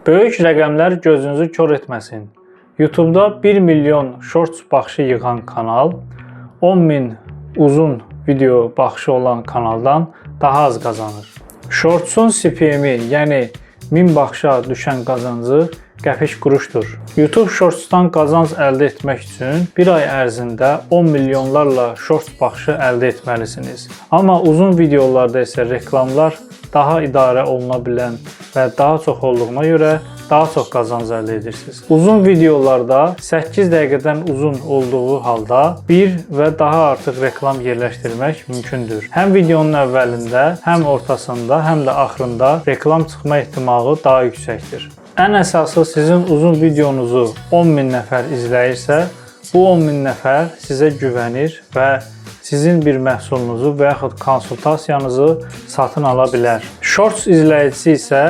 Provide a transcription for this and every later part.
Böyük rəqəmlər gözünüzü kör etməsin. YouTube'da 1 milyon shorts baxışı yığan kanal 10.000 uzun video baxışı olan kanaldan daha az qazanır. Shorts'un CPM-i, yəni 1000 baxışa düşən qazancı qəpik quruşdur. YouTube Shorts'dan qazanc əldə etmək üçün bir ay ərzində 10 milyonlarla shorts baxışı əldə etməlisiniz. Amma uzun videolarda isə reklamlar daha idarə oluna bilən və daha çox olduğuna görə daha çox qazanc əldə edirsiniz. Uzun videolarda 8 dəqiqədən uzun olduğu halda bir və daha artıq reklam yerləşdirmək mümkündür. Həm videonun əvvəlində, həm ortasında, həm də axırında reklam çıxma ehtimalı daha yüksəkdir. Ən əsası sizin uzun videonuzu 10.000 nəfər izləyirsə, bu 10.000 nəfər sizə güvənir və sizin bir məhsulunuzu və yaxud konsultasiyanızı satın ala bilər. Shorts izləyicisi isə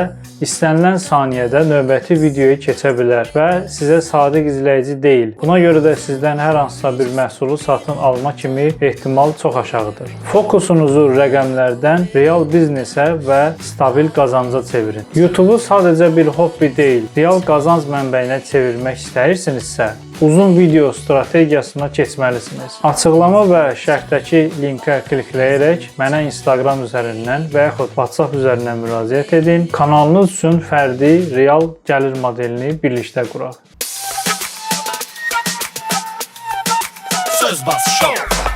istənilən saniyədə növbəti videoya keçə bilər və sizə sadiq izləyici deyil. Buna görə də sizdən hər hansısa bir məhsulu satın alma kimi ehtimal çox aşağıdır. Fokusunuzu rəqəmlərdən real biznesə və stabil qazanca çevirin. YouTube'u sadəcə bir hobbi deyil, real qazanc mənbəyinə çevirmək istəyirsinizsə, uzun video strategiyasına keçməlisiniz. Açıqlama və şərhdəki linkə klikləyərək mənə Instagram üzərindən və yaxud WhatsApp üzərindən müraciət edin. Kanalınız üçün fərdi, real gəlir modelini birlikdə quraq. Söz Bas Show.